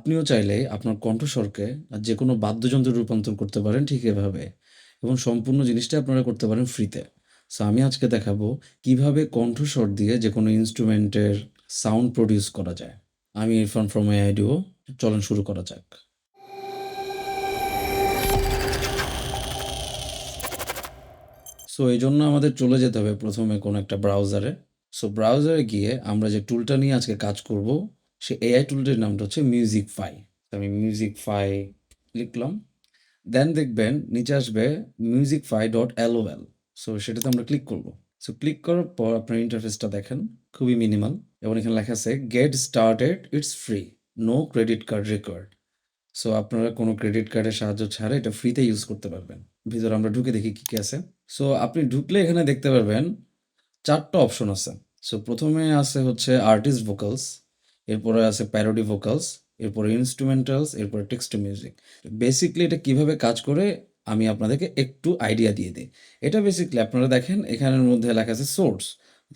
আপনিও চাইলে আপনার কণ্ঠস্বরকে যেকোনো বাদ্যযন্ত্রে রূপান্তর করতে পারেন ঠিক এভাবে এবং সম্পূর্ণ জিনিসটা আপনারা করতে পারেন ফ্রিতে। সো আমি আজকে দেখাবো কিভাবে কণ্ঠস্বর দিয়ে যেকোনো ইন্সট্রুমেন্টের সাউন্ড প্রডিউস করা যায়। আমি ইরফান ফ্রম aiduo। চলেন শুরু করা যাক। সো এইজন্য আমাদের চলে যেতে হবে প্রথমে কোনো একটা ব্রাউজারে। সো ব্রাউজারে গিয়ে আমরা যে টুলটা নিয়ে আজকে কাজ করব সে এআই টুলটির নামটা হচ্ছে মিউজিকফাই। আমি মিউজিকফাই লিখলাম, দেন দেখবেন নিচে আসবে musicfy.lol। সো সেটাতে আমরা ক্লিক করব। সো ক্লিক করার পর আপনার ইন্টারফেসটা দেখেন, খুবই মিনিমাল এবং এখানে লেখা আছে get started, it's free, no credit card required. So আপনারা কোনো ক্রেডিট কার্ডের সাহায্য ছাড়া এটা ফ্রিতে ইউজ করতে পারবেন। ভিতরে আমরা ঢুকে দেখি কী কী আছে। সো আপনি ঢুকলে এখানে দেখতে পারবেন 4টা অপশন আছে। সো প্রথমে আছে হচ্ছে আর্টিস্ট ভোকালস, এরপরে আছে প্যারোডি ভোকালস, এরপরে ইন্সট্রুমেন্টালস, এরপরে টেক্সট টু মিউজিক। বেসিক্যালি এটা কিভাবে কাজ করে আমি আপনাদেরকে একটু আইডিয়া দিয়ে দিই। এটা বেসিক্যালি আপনারা দেখেন এখানের মধ্যে লেখা আছে সোর্স।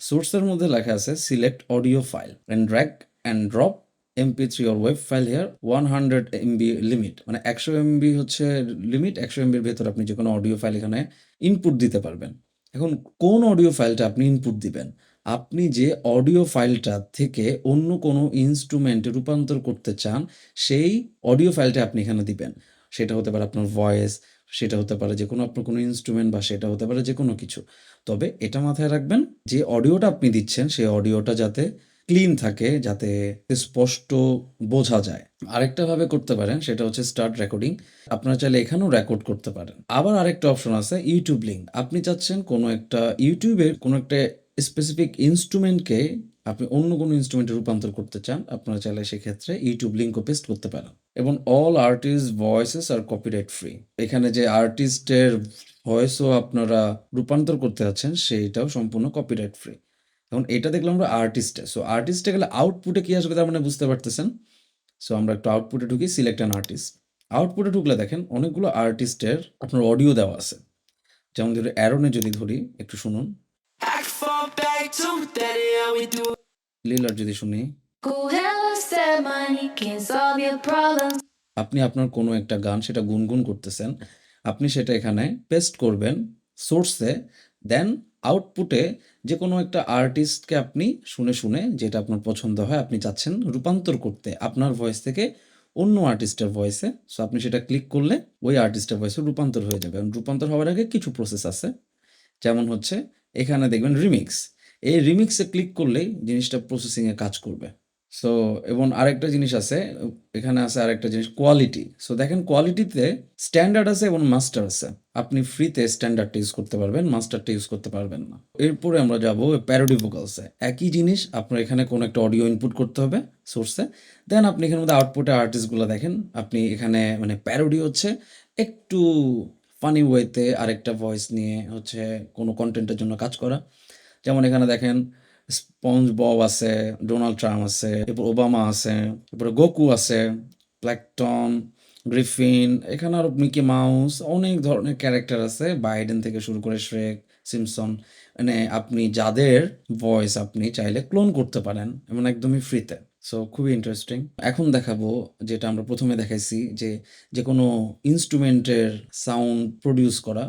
সোর্সের মধ্যে লেখা আছে select audio file and drag and drop MP3 or web file hair 100 MB limit, মানে 100 MB হচ্ছে লিমিট। 100 MBর ভেতর আপনি যে কোনো অডিও ফাইল এখানে ইনপুট দিতে পারবেন। এখন কোন অডিও ফাইলটা আপনি ইনপুট দিবেন? আপনি যে অডিও ফাইলটা থেকে অন্য কোনো ইন্সট্রুমেন্টে রূপান্তর করতে চান, সেই অডিও ফাইলটা আপনি এখানে দিবেন। সেটা হতে পারে আপনার ভয়েস, সেটা হতে পারে যেকোনো আপনার কোনো ইন্সট্রুমেন্ট, বা সেটা হতে পারে যেকোনো কিছু। তবে এটা মাথায় রাখবেন যে অডিওটা আপনি দিচ্ছেন সেই অডিওটা যাতে ক্লিন থাকে, যাতে স্পষ্ট বোঝা যায়। আরেকটা ভাবে করতে পারেন সেটা হচ্ছে স্টার্ট রেকর্ডিং। আপনারা চাইলে এখানেও রেকর্ড করতে পারেন। আবার আরেকটা অপশন আছে ইউটিউব লিঙ্ক। আপনি চাচ্ছেন কোনো একটা ইউটিউবের কোনো একটা স্পেসিফিক ইন্সট্রুমেন্টকে আপনি অন্য কোনো ইন্সট্রুমেন্টে রূপান্তর করতে চান, আপনারা চাইলে সেক্ষেত্রে ইউটিউব লিঙ্কও পেস্ট করতে পারেন। এবং অল আর্টিস্ট ভয়েসেস আর কপিরাইট ফ্রি। এখানে যে আর্টিস্টের ভয়েসও আপনারা রূপান্তর করতে যাচ্ছেন সেইটাও সম্পূর্ণ কপিরাইট ফ্রি। এখন এটা দেখলাম আমরা আর্টিস্টে। সো আর্টিস্টে গেলে আউটপুটে কী আসবে তার মানে বুঝতে পারতেছেন। সো আমরা একটু আউটপুটে ঢুকি, সিলেক্ট অ্যান আর্টিস্ট। আউটপুটে ঢুকলে দেখেন অনেকগুলো আর্টিস্টের আপনার অডিও দেওয়া আছে। যেমন ধরুন অ্যারনে যদি ধরি, একটু শুনুন। লিলার যদি শুনি, আপনি আপনার কোনো একটা গান সেটা গুনগুন করতেছেন, আপনি সেটা এখানে পেস্ট করবেন সোর্সে, দেন আউটপুটে যে কোনো একটা আর্টিস্টকে আপনি শুনে শুনে যেটা আপনার পছন্দ হয় আপনি চাচ্ছেন রূপান্তর করতে আপনার ভয়েস থেকে অন্য আর্টিস্টের ভয়েসে। সো আপনি সেটা ক্লিক করলে ওই আর্টিস্টের ভয়েসে রূপান্তর হয়ে যাবে। রূপান্তর হওয়ার আগে কিছু প্রসেস আছে, যেমন হচ্ছে এখানে দেখবেন রিমিক্স। এই রিমিক্সে ক্লিক করলেই জিনিসটা প্রসেসিংয়ে কাজ করবে। সো এবং আরেকটা জিনিস আছে, এখানে আছে আরেকটা জিনিস কোয়ালিটি। সো দেখেন কোয়ালিটিতে স্ট্যান্ডার্ড আছে এবং মাস্টার আছে। আপনি ফ্রিতে স্ট্যান্ডার্ডটা ইউজ করতে পারবেন, মাস্টারটা ইউজ করতে পারবেন না। এরপরে আমরা যাব প্যারোডি ভোকালসে। একই জিনিস, আপনার এখানে কোনো একটা অডিও ইনপুট করতে হবে সোর্সে, দেন আপনি এখানের মধ্যে আউটপুটে আর্টিস্টগুলো দেখেন। আপনি এখানে মানে প্যারোডি হচ্ছে একটু ফানি ওয়েতে আরেকটা ভয়েস নিয়ে হচ্ছে কোনো কন্টেন্টের জন্য কাজ করা। যেমন এখানে দেখেন স্পঞ্জ বব আছে, ডোনাল্ড ট্রাম্প আছে, এরপর ওবামা আছে, এরপরে গোকু আছে, প্ল্যাকটন, গ্রিফিন, এখানে আরও মিকি মাউস, অনেক ধরনের ক্যারেক্টার আছে, বাইডেন থেকে শুরু করে শ্রেক, সিমসন। মানে আপনি যাদের ভয়েস আপনি চাইলে ক্লোন করতে পারেন এবং একদমই ফ্রিতে। সো খুবই ইন্টারেস্টিং। এখন দেখাবো যেটা আমরা প্রথমে দেখাইছি, যে যে কোনো ইনস্ট্রুমেন্টের সাউন্ড প্রডিউস করা,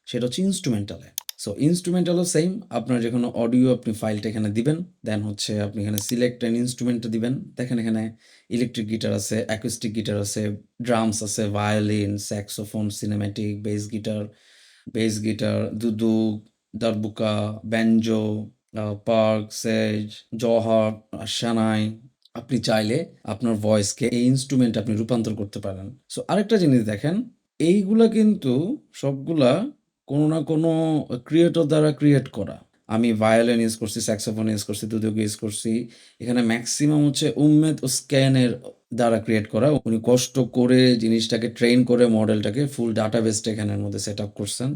সেটা হচ্ছে ইনস্ট্রুমেন্টালে। সো ইনস্ট্রুমেন্টালও সেম, আপনার যে কোনো অডিও আপনি ফাইলটা এখানে দিবেন, দেন হচ্ছে আপনি এখানে সিলেক্ট অ্যান ইনস্ট্রুমেন্টটা দিবেন। দেখেন এখানে ইলেকট্রিক গিটার আছে, অ্যাকুস্টিক গিটার আছে, ড্রামস আছে, violin, saxophone, cinematic, bass guitar, duduk, darbuka, banjo, পার্ক, সেজ, জহর, সানাই। আপনি চাইলে আপনার ভয়েসকে এই ইন্সট্রুমেন্টে আপনি রূপান্তর করতে পারেন। সো আরেকটা জিনিস দেখেন, এইগুলা কিন্তু সবগুলা কোনো না কোনো ক্রিয়েটর দ্বারা ক্রিয়েট করা। আমি ভায়োলিন ইউজ করছি, স্যাক্সোফোন ইউজ করছি, দুদক ইউজ করছি। এখানে ম্যাক্সিমাম হচ্ছে উম্মেদ ওসকানের দ্বারা ক্রিয়েট করা। উনি কষ্ট করে জিনিসটাকে ট্রেন করে মডেলটাকে ফুল ডাটাবেসটা এখানের মধ্যে সেট আপ করছেন।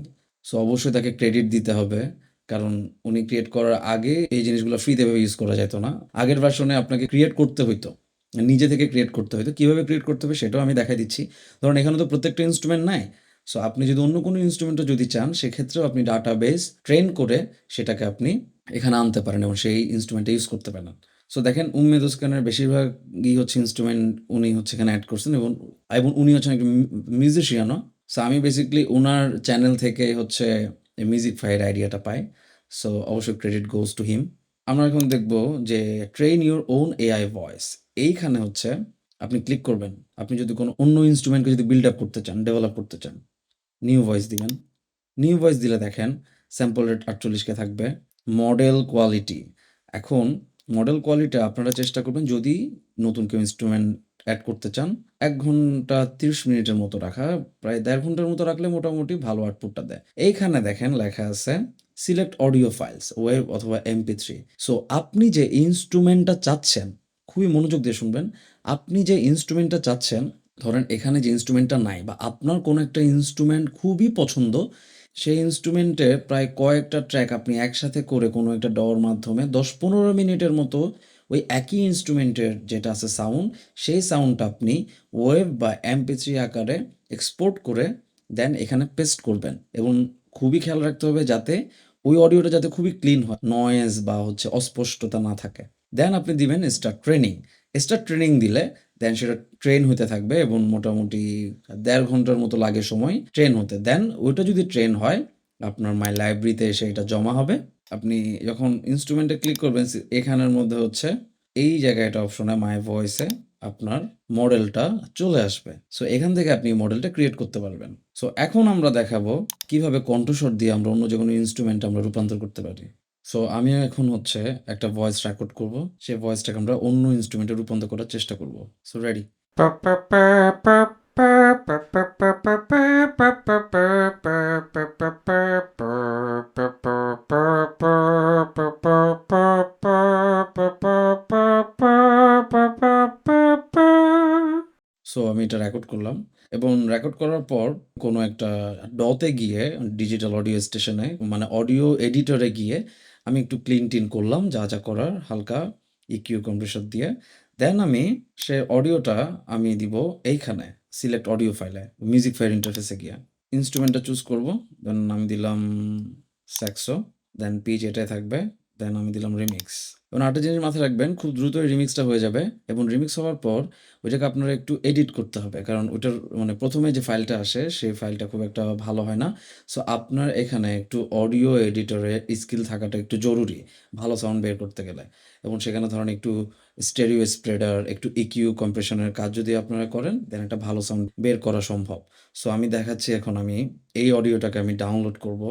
সো অবশ্যই তাকে ক্রেডিট দিতে হবে। কারণ উনি ক্রিয়েট করার আগে এই জিনিসগুলো ফ্রিতে এভাবে ইউজ করা যেত না। আগের ভার্সনে আপনাকে ক্রিয়েট করতে হইতো। নিজে থেকে ক্রিয়েট করতে হইতো। কিভাবে ক্রিয়েট করতে হবে সেটাও আমি দেখাই দিচ্ছি। ধরুন এখানে তো প্রত্যেকটা ইন্সট্রুমেন্ট নাই। সো আপনি যদি অন্য কোনো ইন্সট্রুমেন্টও যদি চান সেক্ষেত্রেও আপনি ডাটাবেস ট্রেন করে সেটাকে আপনি এখানে আনতে পারেন এবং সেই ইন্সট্রুমেন্টটা ইউজ করতে পারেন। সো দেখেন উম্মেদ ওসকানের বেশিরভাগই হচ্ছে ইন্সট্রুমেন্ট উনি হচ্ছে এখানে অ্যাড করছেন এবং উনি হচ্ছেন একজন মিউজিশিয়ানও। সো আমি বেসিক্যালি উনার চ্যানেল থেকে হচ্ছে এই মিউজিকফাই এর আইডিয়াটা পাই। সো অবশ্যই ক্রেডিট গোজ টু হিম। আমরা এখন দেখব যে train your own AI voice. এইখানে হচ্ছে আপনি ক্লিক করবেন। আপনি যদি কোনো অন্য ইন্সট্রুমেন্টকে যদি বিল্ড আপ করতে চান, ডেভেলপ করতে চান, নিউ ভয়েস দিবেন। নিউ ভয়েস দিলে দেখেন স্যাম্পল রেট 48K থাকবে। Model quality. এখন মডেল কোয়ালিটি আপনারা চেষ্টা করবেন যদি নতুন কেউ ইন্সট্রুমেন্ট অ্যাড করতে চান ১ ঘন্টা ৩০ মিনিটের মতো রাখা, প্রায় ১.৫ ঘন্টার মতো রাখলে মোটামুটি ভালো আউটপুটটা দেয়। এইখানে দেখেন লেখা আছে সিলেক্ট অডিও ফাইলস, ওয়েভ অথবা MP3। সো আপনি যে ইন্সট্রুমেন্টটা চাচ্ছেন, খুবই মনোযোগ দিয়ে শুনবেন। আপনি যে ইন্সট্রুমেন্টটা চাচ্ছেন, ধরেন এখানে যে ইন্সট্রুমেন্টটা নাই বা আপনার কোনো একটা ইন্সট্রুমেন্ট খুবই পছন্দ, সেই ইন্সট্রুমেন্টে প্রায় কয়েকটা ট্র্যাক আপনি একসাথে করে কোনো একটা ডওর মাধ্যমে ১০-১৫ মিনিটের মতো ওই একই ইন্সট্রুমেন্টের যেটা আছে সাউন্ড, সেই সাউন্ডটা আপনি ওয়েভ বা MP3 আকারে এক্সপোর্ট করে দেন এখানে পেস্ট করবেন এবং খুবই খেয়াল রাখতে হবে যাতে ওই অডিওটা যাতে খুবই ক্লিন হয়, নয়েজ বা হচ্ছে অস্পষ্টতা না থাকে। দেন আপনি দিবেন স্টার্ট ট্রেনিং। স্টার্ট ট্রেনিং দিলে দেন সেটা ট্রেন হইতে থাকবে এবং মোটামুটি ১.৫ ঘন্টার মতো লাগে সময় ট্রেন হতে। দেন ওইটা যদি ট্রেন হয়, আপনার মাই লাইব্রেরিতে এসে এটা জমা হবে। আপনি যখন ইন্সট্রুমেন্টে ক্লিক করবেন এখানের মধ্যে হচ্ছে এই জায়গায় একটা অপশনে মাই ভয়েসে আপনার মডেলটা চলে আসবে। সো এখান থেকে আপনি মডেলটা ক্রিয়েট করতে পারবেন। সো এখন আমরা দেখাবো কিভাবে কণ্ঠস্বর দিয়ে আমরা অন্য যেকোনো ইন্সট্রুমেন্টে আমরা রূপান্তর করতে পারি। সো আমি এখন হচ্ছে একটা ভয়েস রেকর্ড করব। সেই ভয়েসটাকে আমরা অন্য ইন্সট্রুমেন্টে রূপান্তর করার চেষ্টা করব। So ready? সো আমি এটা রেকর্ড করলাম এবং রেকর্ড করার পর কোনো একটা ডতে গিয়ে ডিজিটাল অডিও স্টেশনে মানে অডিও এডিটরে গিয়ে আমি একটু ক্লিন-টিন করলাম যা করার হালকা ইকিউ কম্প্রেসর দিয়ে। দেন আমি সে অডিওটা আমি দিব এইখানে সিলেক্ট অডিও ফাইলে, মিউজিকফাই ইন্টারফেসে গিয়ে। ইন্সট্রুমেন্টটা চুজ করব। দেন আমি দিলাম স্যাক্সো, দেন পিচ এটাই থাকবে। দেন আমি দিলাম রিমিক্স। এবং আরেকটা জিনিস মাথায় রাখবেন খুব দ্রুতই রিমিক্সটা হয়ে যাবে এবং রিমিক্স হওয়ার পর ওইটাকে আপনারা একটু এডিট করতে হবে। কারণ ওইটার মানে ১ম এ যে ফাইলটা আসে সেই ফাইলটা খুব একটা ভালো হয় না। সো আপনার এখানে একটু অডিও এডিটরে স্কিল থাকাটা একটু জরুরি, ভালো সাউন্ড বের করতে গেলে। এবং সেখানে ধরেন একটু স্টেরিও স্প্রেডার, একটু ইকিউ কম্প্রেশনের কাজ যদি আপনারা করেন দেন একটা ভালো সাউন্ড বের করা সম্ভব। সো আমি দেখাচ্ছি এখন আমি এই অডিওটাকে আমি ডাউনলোড করব।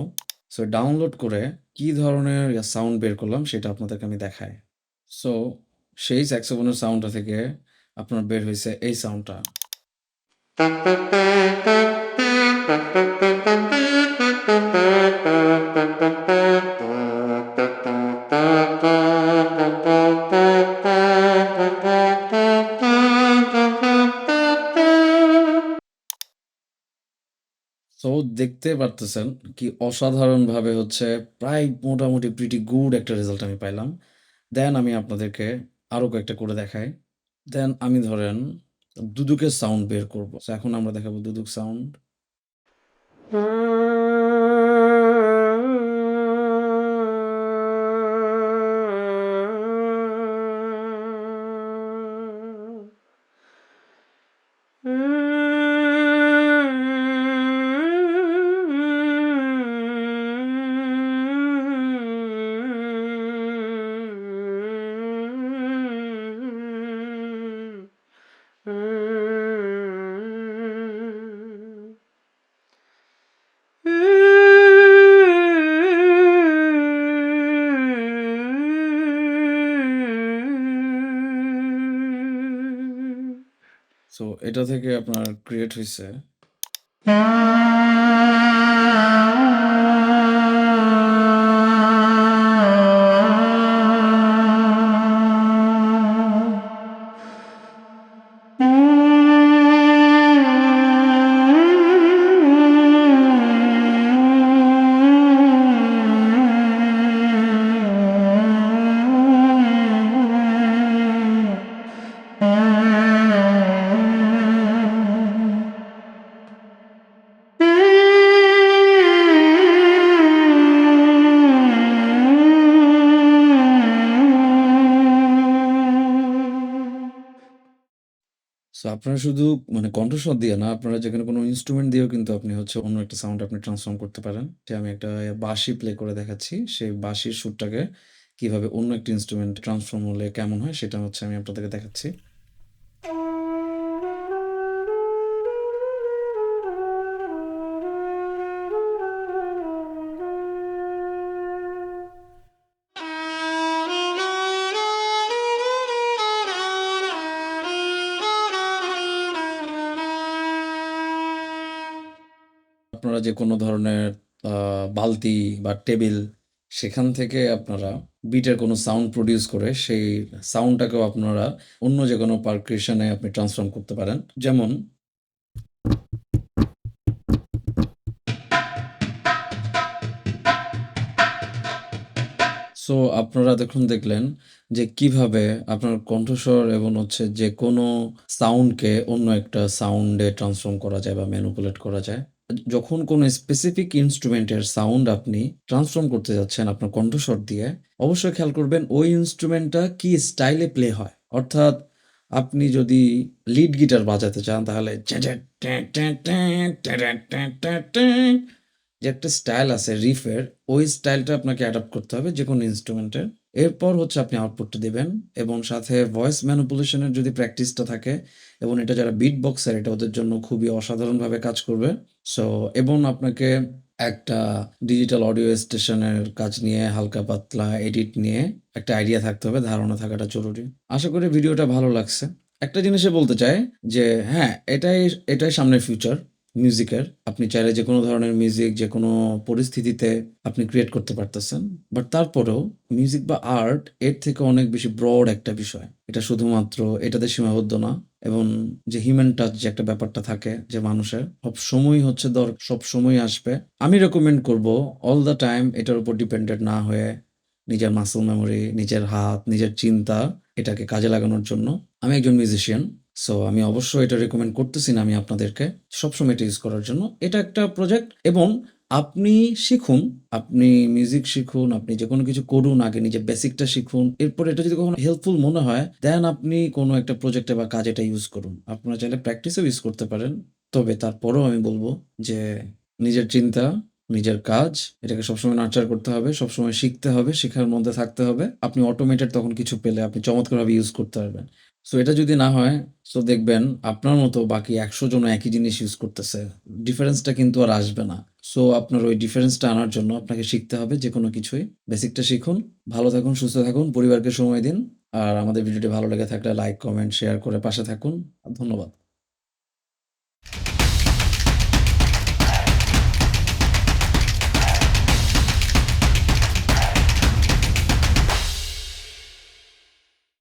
সো ডাউনলোড করে কি ধরনের সাউন্ড বের করলাম সেটা আপনাদেরকে আমি দেখাই। সো সেই স্যাক্সোফোনের সাউন্ডটা থেকে আপনার বের হইছে এই সাউন্ডটা। সো দেখতে পারতেছেন কি অসাধারণভাবে হচ্ছে প্রায় মোটামুটি প্রিটি গুড একটা রেজাল্ট আমি পাইলাম। দেন আমি আপনাদেরকে আরো কয়েকটা করে দেখাই। দেন আমি ধরেন দুদুকের সাউন্ড বের করব। সো এখন আমরা দেখাবো দুদুক সাউন্ড। সো এটা থেকে আপনার ক্রিয়েট হইছে সো আপনারা শুধু মানে কণ্ঠস্বর দিয়ে না, আপনারা যেকোনো কোনো ইন্সট্রুমেন্ট দিয়েও কিন্তু আপনি হচ্ছে অন্য একটা সাউন্ড আপনি ট্রান্সফর্ম করতে পারেন। যে আমি একটা বাঁশি প্লে করে দেখাচ্ছি। সেই বাঁশির সুরটাকে কিভাবে অন্য একটা ইন্সট্রুমেন্ট ট্রান্সফর্ম হলে কেমন হয় সেটা হচ্ছে আমি আপনাদেরকে দেখাচ্ছি। আপনারা যেকোনো ধরনের আ বালতি বা টেবিল সেখান থেকে আপনারা বিটের কোনো সাউন্ড প্রডিউস করে সেই সাউন্ডটাকেও আপনারা অন্য যেকোনো পারকাশন এ আপনি ট্রান্সফর্ম করতে পারেন। যেমন সো আপনারা দেখুন দেখলেন যে কিভাবে আপনার কণ্ঠস্বর এবং হচ্ছে যেকোনো সাউন্ডকে অন্য একটা সাউন্ডে ট্রান্সফর্ম করা যায় বা ম্যানিপুলেট করা যায়। যখন কোনো স্পেসিফিক ইন্সট্রুমেন্টের সাউন্ড আপনি ট্রান্সফর্ম করতে যাচ্ছেন আপনার কণ্ঠস্বর দিয়ে, অবশ্যই খেয়াল করবেন ওই ইন্সট্রুমেন্টটা কি স্টাইলে প্লে হয়। অর্থাৎ আপনি যদি লিড গিটার বাজাতে চান তাহলে যে একটা স্টাইল আছে রিফের, ওই স্টাইলটা আপনাকে অ্যাডপ্ট করতে হবে যেকোনো ইন্সট্রুমেন্টের। এরপর হচ্ছে আপনি আউটপুটটা দিবেন এবং সাথে ভয়েস ম্যানিপুলেশন এর যদি প্র্যাকটিসটা থাকে এবং এটা যারা বিট বক্সার এটা ওদের জন্য খুবই অসাধারণভাবে কাজ করবে। সো এবং আপনাকে একটা ডিজিটাল অডিও স্টেশনের কাজ নিয়ে হালকা পাতলা এডিট নিয়ে একটা আইডিয়া থাকতে হবে, ধারণা থাকাটা জরুরি। আশা করি ভিডিওটা ভালো লাগছে। একটা জিনিসে বলতে চাই যে হ্যাঁ, এটাই সামনের ফিউচার মিউজিকের। আপনি চাইলে যেকোনো ধরনের মিউজিক যেকোনো পরিস্থিতিতে আপনি ক্রিয়েট করতে পারতেছেন। বাট তারপরেও মিউজিক বা আর্ট এর থেকে অনেক বেশি ব্রড একটা বিষয়। এটা শুধুমাত্র এটাতে সীমাবদ্ধ না এবং যে হিউম্যান টাচ যে একটা ব্যাপারটা থাকে যে মানুষের সবসময়ই হচ্ছে সবসময়ই আসবে। আমি রেকমেন্ড করব অল দ্য টাইম এটার উপর ডিপেন্ডেন্ট না হয়ে নিজের মাসল মেমোরি, নিজের হাত, নিজের চিন্তা এটাকে কাজে লাগানোর জন্য। আমি একজন মিউজিশিয়ান। সো আমি অবশ্যই এটা রেকমেন্ড করতেছি না আমি আপনাদেরকে সবসময় এটা ইউজ করার জন্য। এটা একটা প্রজেক্ট এবং আপনি শিখুন, আপনি মিউজিক শিখুন, আপনি যেকোনো কিছু করুন, আগে নিজের বেসিকটা শিখুন। এরপর এটা যদি কখনো হেল্পফুল মনে হয়, দেন আপনি কোনো একটা প্রজেক্টে বা কাজে এটা ইউজ করুন। আপনারা চাইলে প্র্যাকটিসেও ইউজ করতে পারেন। তবে তারপরেও আমি বলব যে নিজের চিন্তা, নিজের কাজ এটাকে সবসময় নার্চার করতে হবে, সবসময় শিখতে হবে, শেখার মধ্যে থাকতে হবে। আপনি অটোমেটেড তখন কিছু পেলে আপনি চমৎকারভাবে ইউজ করতে পারবেন। সো এটা যদি না হয়, সো দেখবেন আপনার মতো বাকি ১০০ জনও একই জিনিস ইউজ করতেছে। ডিফারেন্সটা কিন্তু আর আসবে না। সো আপনার ওই ডিফারেন্সটা আনার জন্য আপনাকে শিখতে হবে যেকোনো কিছুই। বেসিকটা শিখুন, ভালো থাকুন, সুস্থ থাকুন, পরিবারকে সময় দিন। আর আমাদের ভিডিওটি ভালো লেগে থাকলে লাইক, কমেন্ট, শেয়ার করে পাশে থাকুন। ধন্যবাদ।